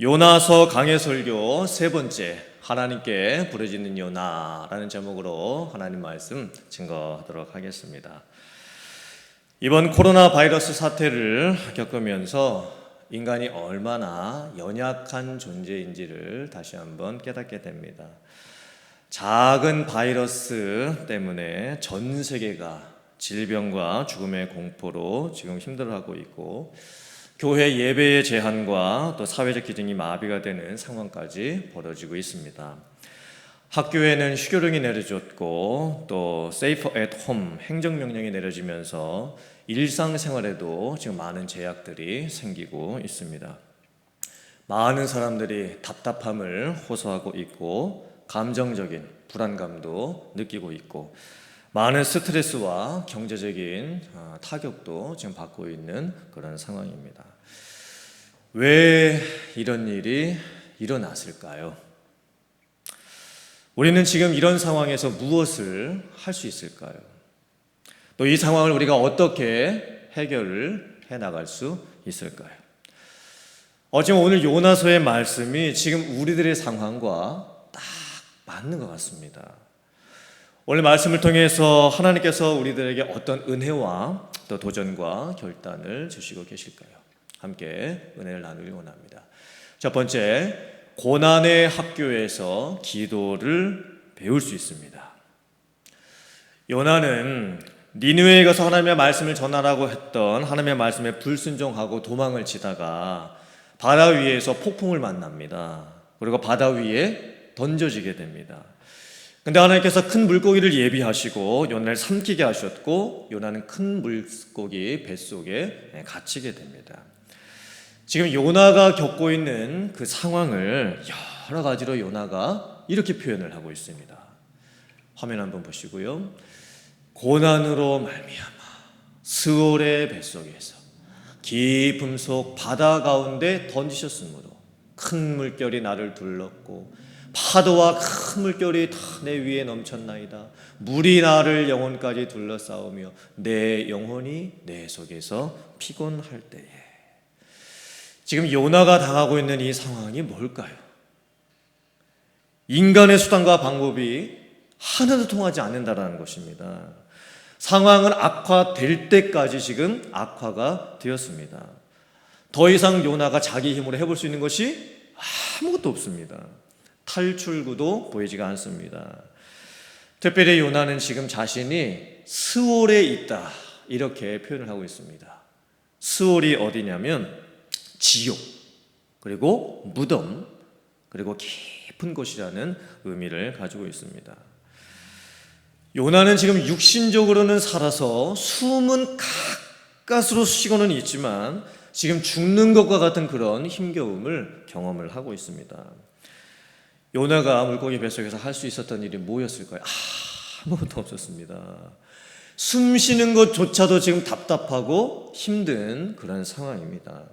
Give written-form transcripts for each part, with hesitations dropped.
요나서 강해 설교 세 번째, 하나님께 부르짖는 요나라는 제목으로 하나님 말씀 증거하도록 하겠습니다. 이번 코로나 바이러스 사태를 겪으면서 인간이 얼마나 연약한 존재인지를 다시 한번 깨닫게 됩니다. 작은 바이러스 때문에 전 세계가 질병과 죽음의 공포로 지금 힘들어하고 있고, 교회 예배의 제한과 또 사회적 기능이 마비가 되는 상황까지 벌어지고 있습니다. 학교에는 휴교령이 내려졌고 또 Safe at Home 행정명령이 내려지면서 일상생활에도 지금 많은 제약들이 생기고 있습니다. 많은 사람들이 답답함을 호소하고 있고 감정적인 불안감도 느끼고 있고 많은 스트레스와 경제적인 타격도 지금 받고 있는 그런 상황입니다. 왜 이런 일이 일어났을까요? 우리는 지금 이런 상황에서 무엇을 할 수 있을까요? 또 이 상황을 우리가 어떻게 해결을 해나갈 수 있을까요? 지금 오늘 요나서의 말씀이 지금 우리들의 상황과 딱 맞는 것 같습니다. 오늘 말씀을 통해서 하나님께서 우리들에게 어떤 은혜와 또 도전과 결단을 주시고 계실까요? 함께 은혜를 나누기 원합니다. 첫 번째, 고난의 학교에서 기도를 배울 수 있습니다. 요나는 니느웨에 가서 하나님의 말씀을 전하라고 했던 하나님의 말씀에 불순종하고 도망을 치다가 바다 위에서 폭풍을 만납니다. 그리고 바다 위에 던져지게 됩니다. 근데 하나님께서 큰 물고기를 예비하시고 요나를 삼키게 하셨고, 요나는 큰 물고기 뱃속에 갇히게 됩니다. 지금 요나가 겪고 있는 그 상황을 여러 가지로 요나가 이렇게 표현을 하고 있습니다. 화면 한번 보시고요. 고난으로 말미암아 스올의 뱃속에서 깊음 속 바다 가운데 던지셨으므로 큰 물결이 나를 둘렀고 파도와 큰 물결이 다 내 위에 넘쳤나이다. 물이 나를 영혼까지 둘러싸우며 내 영혼이 내 속에서 피곤할 때에. 지금 요나가 당하고 있는 이 상황이 뭘까요? 인간의 수단과 방법이 하나도 통하지 않는다는 것입니다. 상황은 악화될 때까지 지금 악화가 되었습니다. 더 이상 요나가 자기 힘으로 해볼 수 있는 것이 아무것도 없습니다. 탈출구도 보이지가 않습니다. 특별히 요나는 지금 자신이 스올에 있다 이렇게 표현을 하고 있습니다. 스올이 어디냐면 지옥, 그리고 무덤, 그리고 깊은 곳이라는 의미를 가지고 있습니다. 요나는 지금 육신적으로는 살아서 숨은 가까스로 쉬고는 있지만 지금 죽는 것과 같은 그런 힘겨움을 경험을 하고 있습니다. 요나가 물고기 뱃속에서 할 수 있었던 일이 뭐였을까요? 아무것도 없었습니다. 숨 쉬는 것조차도 지금 답답하고 힘든 그런 상황입니다.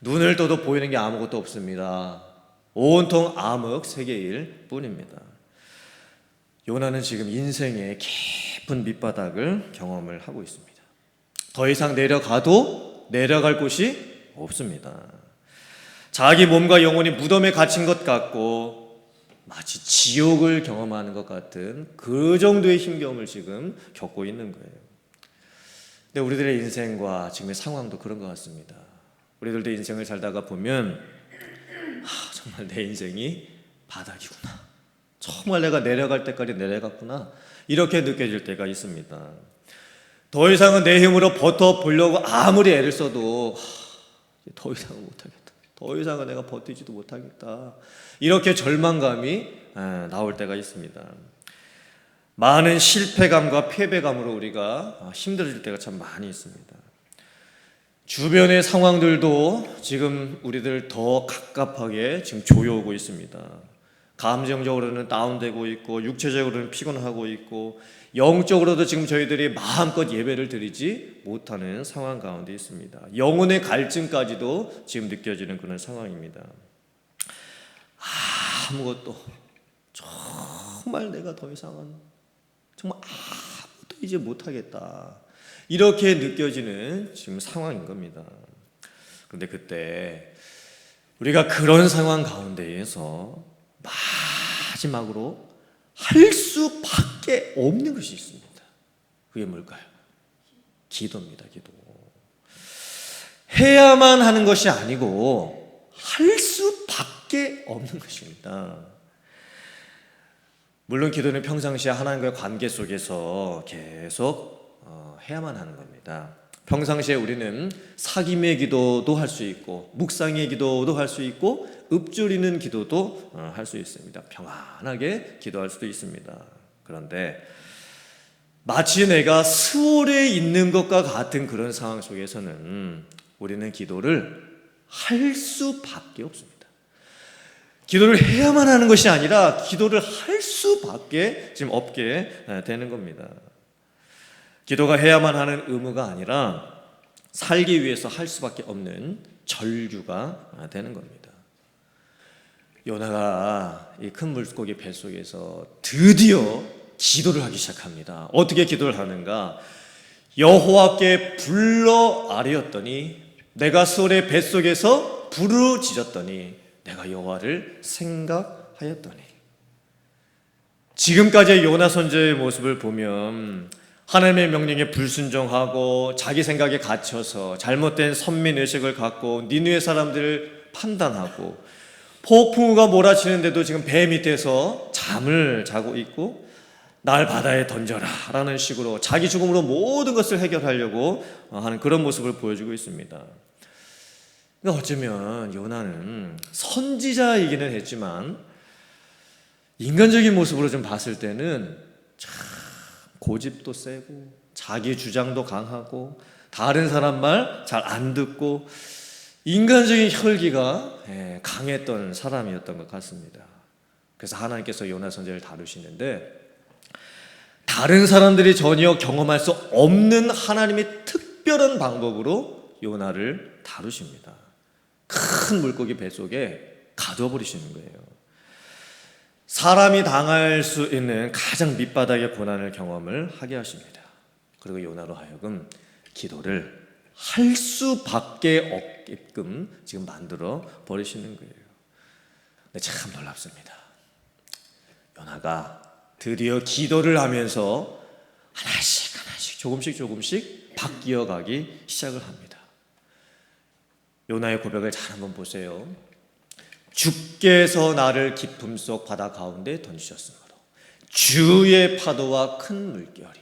눈을 떠도 보이는 게 아무것도 없습니다. 온통 암흑 세계일 뿐입니다. 요나는 지금 인생의 깊은 밑바닥을 경험을 하고 있습니다. 더 이상 내려가도 내려갈 곳이 없습니다. 자기 몸과 영혼이 무덤에 갇힌 것 같고 마치 지옥을 경험하는 것 같은 그 정도의 힘겨움을 지금 겪고 있는 거예요. 근데 우리들의 인생과 지금의 상황도 그런 것 같습니다. 우리들도 인생을 살다가 보면 정말 내 인생이 바닥이구나, 정말 내가 내려갈 때까지 내려갔구나, 이렇게 느껴질 때가 있습니다. 더 이상은 내 힘으로 버텨보려고 아무리 애를 써도 더 이상은 못하겠다, 더 이상은 내가 버티지도 못하겠다, 이렇게 절망감이 나올 때가 있습니다. 많은 실패감과 패배감으로 우리가 힘들어질 때가 참 많이 있습니다. 주변의 상황들도 지금 우리들 더 갑갑하게 지금 조여오고 있습니다. 감정적으로는 다운되고 있고 육체적으로는 피곤하고 있고 영적으로도 지금 저희들이 마음껏 예배를 드리지 못하는 상황 가운데 있습니다. 영혼의 갈증까지도 지금 느껴지는 그런 상황입니다. 아무것도, 정말 내가 더 이상은 정말 아무것도 이제 못하겠다, 이렇게 느껴지는 지금 상황인 겁니다. 그런데 그때 우리가 그런 상황 가운데에서 마지막으로 할 수밖에 없는 것이 있습니다. 그게 뭘까요? 기도입니다. 기도. 해야만 하는 것이 아니고 할 수밖에 없는 것입니다. 물론 기도는 평상시에 하나님과의 관계 속에서 계속 해야만 하는 겁니다. 평상시에 우리는 사김의 기도도 할 수 있고 묵상의 기도도 할 수 있고 읊조리는 기도도 할 수 있습니다. 평안하게 기도할 수도 있습니다. 그런데 마치 내가 수월에 있는 것과 같은 그런 상황 속에서는 우리는 기도를 할 수밖에 없습니다. 기도를 해야만 하는 것이 아니라 기도를 할 수밖에 지금 없게 되는 겁니다. 기도가 해야만 하는 의무가 아니라 살기 위해서 할 수밖에 없는 절규가 되는 겁니다. 요나가 이 큰 물고기 뱃속에서 드디어 기도를 하기 시작합니다. 어떻게 기도를 하는가? 여호와께 불러 아뢰었더니 내가 수월의 뱃속에서 부르짖었더니 내가 여호와를 생각하였더니. 지금까지의 요나 선지자의 모습을 보면 하나님의 명령에 불순종하고 자기 생각에 갇혀서 잘못된 선민의식을 갖고 니느웨 사람들을 판단하고 폭풍우가 몰아치는데도 지금 배 밑에서 잠을 자고 있고 날 바다에 던져라 라는 식으로 자기 죽음으로 모든 것을 해결하려고 하는 그런 모습을 보여주고 있습니다. 그러니까 어쩌면 요나는 선지자이기는 했지만 인간적인 모습으로 좀 봤을 때는 참 고집도 세고 자기 주장도 강하고 다른 사람 말 잘 안 듣고 인간적인 혈기가 강했던 사람이었던 것 같습니다. 그래서 하나님께서 요나 선지자를 다루시는데 다른 사람들이 전혀 경험할 수 없는 하나님의 특별한 방법으로 요나를 다루십니다. 큰 물고기 뱃속에 가둬버리시는 거예요. 사람이 당할 수 있는 가장 밑바닥의 고난을 경험을 하게 하십니다. 그리고 요나로 하여금 기도를 할 수밖에 없게끔 지금 만들어 버리시는 거예요. 근데 참 놀랍습니다. 요나가 드디어 기도를 하면서 하나씩 조금씩 바뀌어 가기 시작을 합니다. 요나의 고백을 잘 한번 보세요. 주께서 나를 깊음 속 바다 가운데 던지셨으므로 주의 파도와 큰 물결이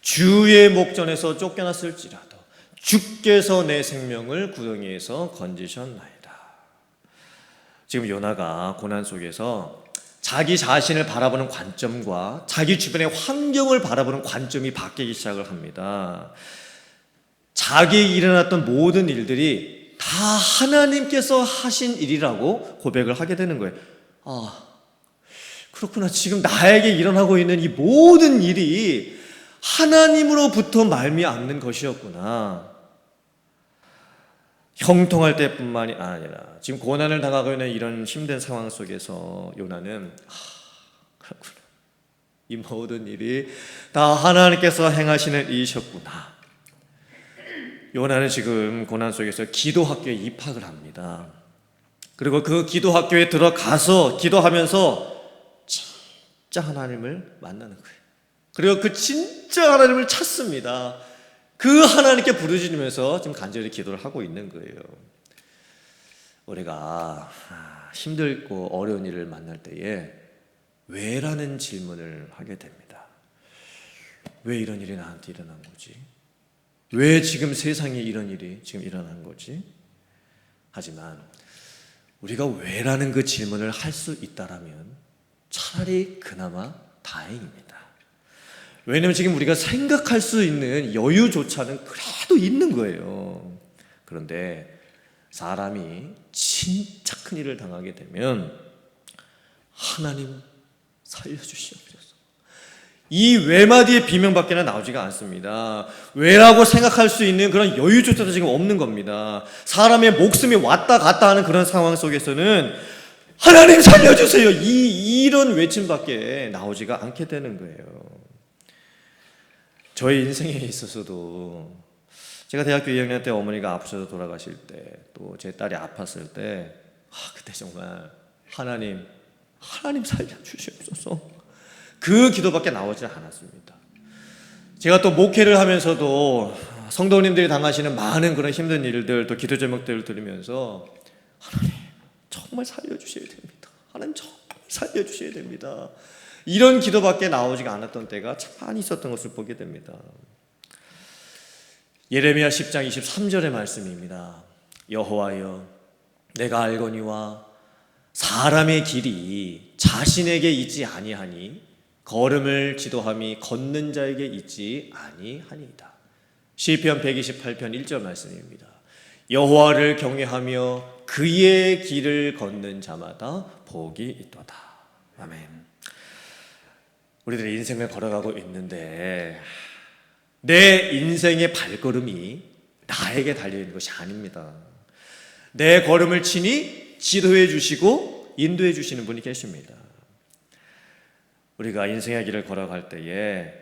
주의 목전에서 쫓겨났을지라도 주께서 내 생명을 구덩이에서 건지셨나이다. 지금 요나가 고난 속에서 자기 자신을 바라보는 관점과 자기 주변의 환경을 바라보는 관점이 바뀌기 시작을 합니다. 자기에게 일어났던 모든 일들이 다 하나님께서 하신 일이라고 고백을 하게 되는 거예요. 아, 그렇구나. 지금 나에게 일어나고 있는 이 모든 일이 하나님으로부터 말미암는 것이었구나. 형통할 때뿐만이 아니라 지금 고난을 당하고 있는 이런 힘든 상황 속에서 요나는 그렇구나. 이 모든 일이 다 하나님께서 행하시는 일이셨구나. 요나는 지금 고난 속에서 기도학교에 입학을 합니다. 그리고 그 기도학교에 들어가서 기도하면서 진짜 하나님을 만나는 거예요. 그리고 그 진짜 하나님을 찾습니다. 그 하나님께 부르짖으면서 지금 간절히 기도를 하고 있는 거예요. 우리가 힘들고 어려운 일을 만날 때에 왜라는 질문을 하게 됩니다. 왜 이런 일이 나한테 일어난 거지? 왜 지금 세상에 이런 일이 지금 일어난 거지? 하지만 우리가 왜라는 그 질문을 할 수 있다라면 차라리 그나마 다행입니다. 왜냐하면 지금 우리가 생각할 수 있는 여유조차는 그래도 있는 거예요. 그런데 사람이 진짜 큰 일을 당하게 되면 하나님 살려주시옵소서. 이 외마디의 비명밖에는 나오지가 않습니다. 왜라고 생각할 수 있는 그런 여유조차도 지금 없는 겁니다. 사람의 목숨이 왔다 갔다 하는 그런 상황 속에서는 하나님 살려주세요. 이런 외침밖에 나오지가 않게 되는 거예요. 저의 인생에 있어서도 제가 대학교 2학년 때 어머니가 아프셔서 돌아가실 때 또 제 딸이 아팠을 때 그때 정말 하나님 살려주시옵소서, 그 기도밖에 나오지 않았습니다. 제가 또 목회를 하면서도 성도님들이 당하시는 많은 그런 힘든 일들, 또 기도 제목들을 들으면서 하나님 정말 살려주셔야 됩니다. 하나님 정말 살려주셔야 됩니다. 이런 기도밖에 나오지 않았던 때가 참 많이 있었던 것을 보게 됩니다. 예레미야 10장 23절의 말씀입니다. 여호와여, 내가 알거니와 사람의 길이 자신에게 있지 아니하니 걸음을 지도함이 걷는 자에게 있지 아니하니이다. 시편 128편 1절 말씀입니다. 여호와를 경외하며 그의 길을 걷는 자마다 복이 있도다. 아멘. 우리들의 인생을 걸어가고 있는데 내 인생의 발걸음이 나에게 달려있는 것이 아닙니다. 내 걸음을 친히 지도해 주시고 인도해 주시는 분이 계십니다. 우리가 인생의 길을 걸어갈 때에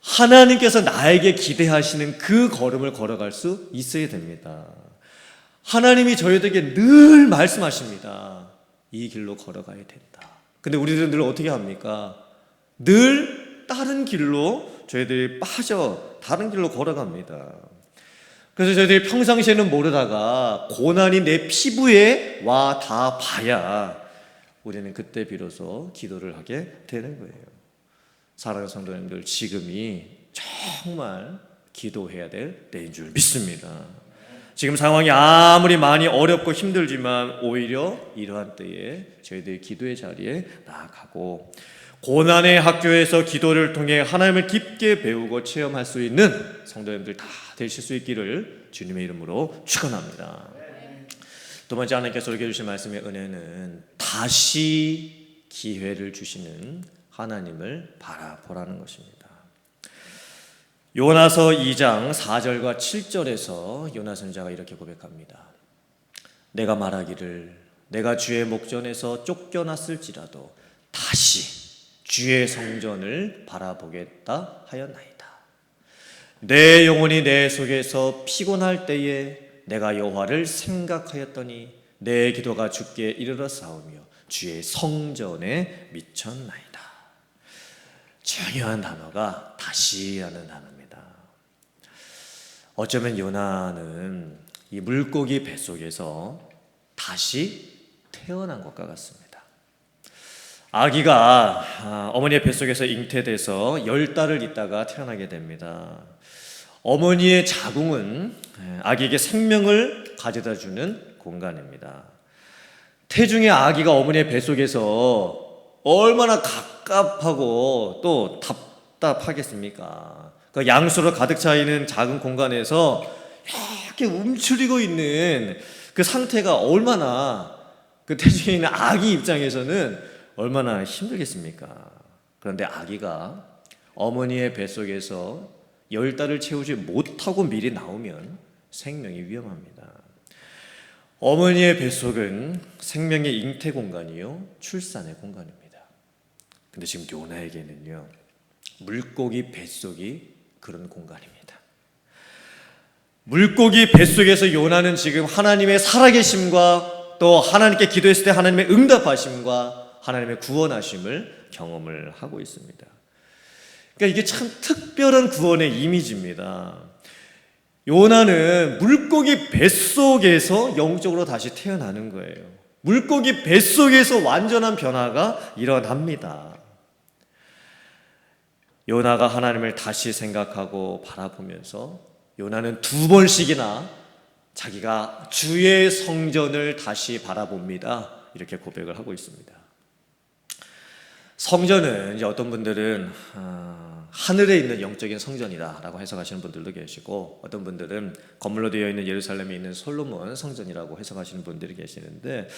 하나님께서 나에게 기대하시는 그 걸음을 걸어갈 수 있어야 됩니다. 하나님이 저희에게 늘 말씀하십니다. 이 길로 걸어가야 된다. 근데 우리들은 늘 어떻게 합니까? 늘 다른 길로 저희들이 빠져 다른 길로 걸어갑니다. 그래서 저희들이 평상시에는 모르다가 고난이 내 피부에 와 닿아봐야 우리는 그때 비로소 기도를 하게 되는 거예요. 사랑하는 성도님들, 지금이 정말 기도해야 될 때인 줄 믿습니다. 지금 상황이 아무리 많이 어렵고 힘들지만 오히려 이러한 때에 저희들이 기도의 자리에 나아가고 고난의 학교에서 기도를 통해 하나님을 깊게 배우고 체험할 수 있는 성도님들 다 되실 수 있기를 주님의 이름으로 축원합니다. 두 번째, 하나님께서 우리에게 주신 말씀의 은혜는 다시 기회를 주시는 하나님을 바라보라는 것입니다. 요나서 2장 4절과 7절에서 요나 선지자가 이렇게 고백합니다. 내가 말하기를 내가 주의 목전에서 쫓겨났을지라도 다시 주의 성전을 바라보겠다 하였나이다. 내 영혼이 내 속에서 피곤할 때에 내가 여호와를 생각하였더니 내 기도가 주께 이르렀사오며 주의 성전에 미쳤나이다. 중요한 단어가 다시라는 단어입니다. 어쩌면 요나는 이 물고기 뱃속에서 다시 태어난 것과 같습니다. 아기가 어머니의 뱃속에서 잉태돼서 10달을 있다가 태어나게 됩니다. 어머니의 자궁은 아기에게 생명을 가져다주는 공간입니다. 태중의 아기가 어머니의 뱃속에서 얼마나 갑갑하고 또 답답하겠습니까? 그 양수로 가득 차 있는 작은 공간에서 이렇게 움츠리고 있는 그 상태가 얼마나 그 태중에 있는 아기 입장에서는 얼마나 힘들겠습니까? 그런데 아기가 어머니의 뱃속에서 10달을 채우지 못하고 미리 나오면 생명이 위험합니다. 어머니의 뱃속은 생명의 잉태 공간이요, 출산의 공간입니다. 근데 지금 요나에게는요, 물고기 뱃속이 그런 공간입니다. 물고기 뱃속에서 요나는 지금 하나님의 살아계심과 또 하나님께 기도했을 때 하나님의 응답하심과 하나님의 구원하심을 경험을 하고 있습니다. 그러니까 이게 참 특별한 구원의 이미지입니다. 요나는 물고기 뱃속에서 영적으로 다시 태어나는 거예요. 물고기 뱃속에서 완전한 변화가 일어납니다. 요나가 하나님을 다시 생각하고 바라보면서 요나는 2번씩이나 자기가 주의 성전을 다시 바라봅니다. 이렇게 고백을 하고 있습니다. 성전은 이제 어떤 분들은 하늘에 있는 영적인 성전이다라고 해석하시는 분들도 계시고, 어떤 분들은 건물로 되어 있는 예루살렘에 있는 솔로몬 성전이라고 해석하시는 분들이 계시는데,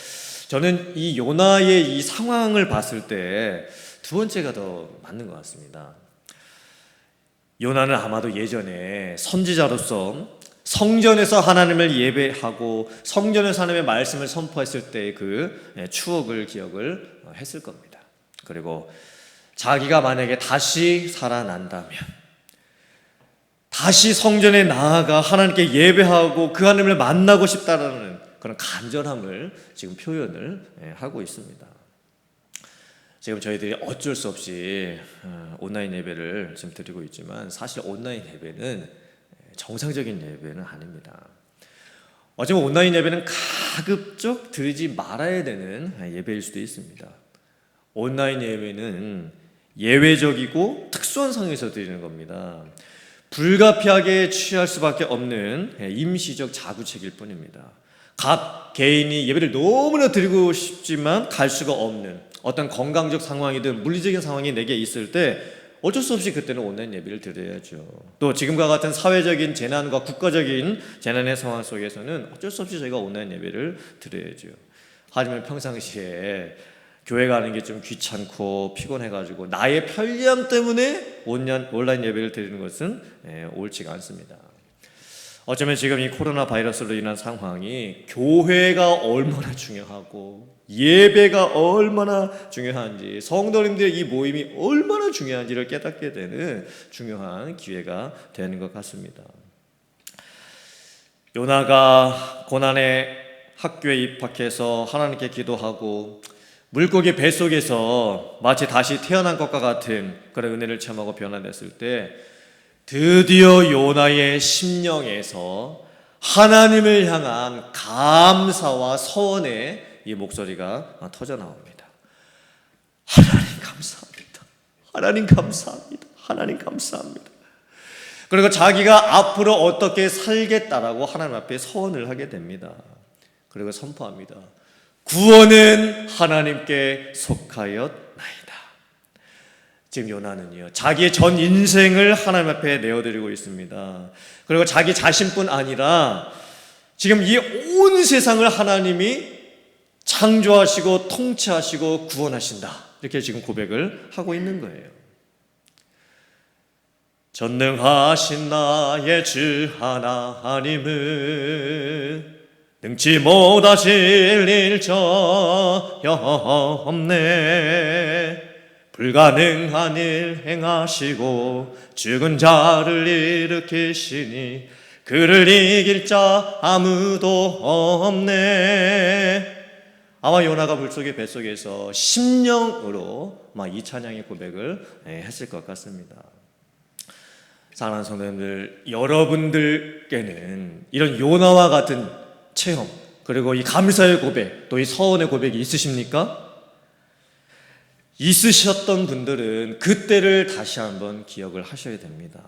저는 이 요나의 이 상황을 봤을 때 2번째가 더 맞는 것 같습니다. 요나는 아마도 예전에 선지자로서 성전에서 하나님을 예배하고 성전에서 하나님의 말씀을 선포했을 때의 그 추억을 기억을 했을 겁니다. 그리고 자기가 만약에 다시 살아난다면 다시 성전에 나아가 하나님께 예배하고 그 하나님을 만나고 싶다라는 그런 간절함을 지금 표현을 하고 있습니다. 지금 저희들이 어쩔 수 없이 온라인 예배를 지금 드리고 있지만 사실 온라인 예배는 정상적인 예배는 아닙니다. 어쩌면 온라인 예배는 가급적 드리지 말아야 되는 예배일 수도 있습니다. 온라인 예배는 예외적이고 특수한 상황에서 드리는 겁니다. 불가피하게 취할 수밖에 없는 임시적 자구책일 뿐입니다. 각 개인이 예배를 너무나 드리고 싶지만 갈 수가 없는 어떤 건강적 상황이든 물리적인 상황이 내게 있을 때 어쩔 수 없이 그때는 온라인 예배를 드려야죠. 또 지금과 같은 사회적인 재난과 국가적인 재난의 상황 속에서는 어쩔 수 없이 저희가 온라인 예배를 드려야죠. 하지만 평상시에 교회 가는 게 좀 귀찮고 피곤해가지고 나의 편리함 때문에 온라인 예배를 드리는 것은 옳지가 않습니다. 어쩌면 지금 이 코로나 바이러스로 인한 상황이 교회가 얼마나 중요하고 예배가 얼마나 중요한지, 성도님들의 이 모임이 얼마나 중요한지를 깨닫게 되는 중요한 기회가 되는 것 같습니다. 요나가 고난의 학교에 입학해서 하나님께 기도하고 물고기 뱃속에서 마치 다시 태어난 것과 같은 그런 은혜를 체험하고 변화됐을 때 드디어 요나의 심령에서 하나님을 향한 감사와 서원의 이 목소리가 터져 나옵니다. 하나님 감사합니다. 하나님 감사합니다. 하나님 감사합니다. 그리고 자기가 앞으로 어떻게 살겠다라고 하나님 앞에 서원을 하게 됩니다. 그리고 선포합니다. 구원은 하나님께 속하였나이다. 지금 요나는요, 자기의 전 인생을 하나님 앞에 내어드리고 있습니다. 그리고 자기 자신뿐 아니라 지금 이 온 세상을 하나님이 창조하시고 통치하시고 구원하신다, 이렇게 지금 고백을 하고 있는 거예요. 전능하신 나의 주 하나님은 능치 못하실 일 전혀 없네. 불가능한 일 행하시고 죽은 자를 일으키시니 그를 이길 자 아무도 없네. 아마 요나가 물속의 뱃속에서 심령으로 이 찬양의 고백을 했을 것 같습니다. 사랑하는 성도님들, 여러분들께는 이런 요나와 같은 체험, 그리고 이 감사의 고백, 또 이 서원의 고백이 있으십니까? 있으셨던 분들은 그때를 다시 한번 기억을 하셔야 됩니다.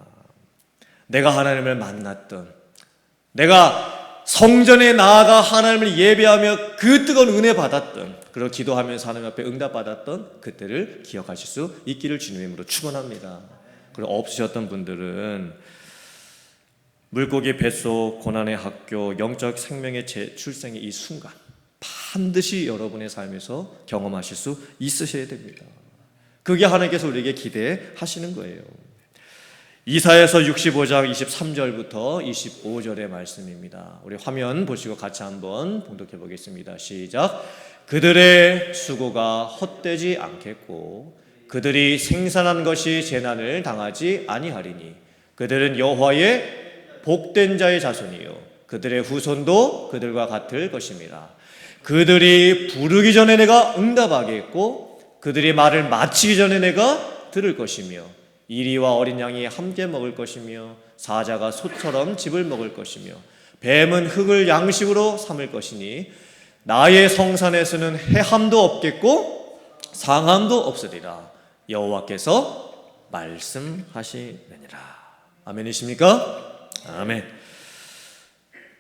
내가 하나님을 만났던, 내가 성전에 나아가 하나님을 예배하며 그 뜨거운 은혜 받았던, 그리고 기도하면서 하나님 앞에 응답받았던 그때를 기억하실 수 있기를 주님의 이름으로 축원합니다. 그리고 없으셨던 분들은 물고기 뱃속 고난의 학교 영적 생명의 재출생의 이 순간 반드시 여러분의 삶에서 경험하실 수 있으셔야 됩니다. 그게 하나님께서 우리에게 기대하시는 거예요. 이사야서 65장 23절부터 25절의 말씀입니다. 우리 화면 보시고 같이 한번 봉독해 보겠습니다. 시작. 그들의 수고가 헛되지 않겠고 그들이 생산한 것이 재난을 당하지 아니하리니 그들은 여호와의 복된 자의 자손이요 그들의 후손도 그들과 같을 것입니다. 그들이 부르기 전에 내가 응답하겠고 그들이 말을 마치기 전에 내가 들을 것이며 이리와 어린 양이 함께 먹을 것이며 사자가 소처럼 짚을 먹을 것이며 뱀은 흙을 양식으로 삼을 것이니 나의 성산에서는 해함도 없겠고 상함도 없으리라. 여호와께서 말씀하시느니라. 아멘이십니까? 아멘.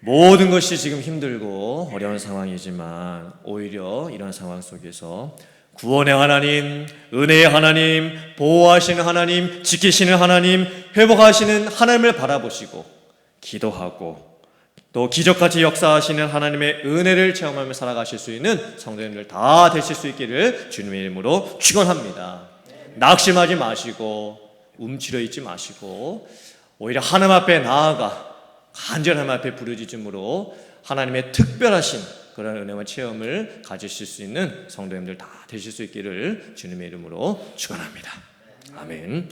모든 것이 지금 힘들고 어려운 상황이지만 오히려 이런 상황 속에서 구원의 하나님, 은혜의 하나님, 보호하시는 하나님, 지키시는 하나님, 회복하시는 하나님을 바라보시고 기도하고 또 기적같이 역사하시는 하나님의 은혜를 체험하며 살아가실 수 있는 성도님들 다 되실 수 있기를 주님의 이름으로 축원합니다. 낙심하지 마시고 움츠려 있지 마시고 오히려 하나님 앞에 나아가 간절한 하나님 앞에 부르짖음으로 하나님의 특별하신 그런 은혜와 체험을 가지실 수 있는 성도님들 다 되실 수 있기를 주님의 이름으로 축원합니다. 아멘.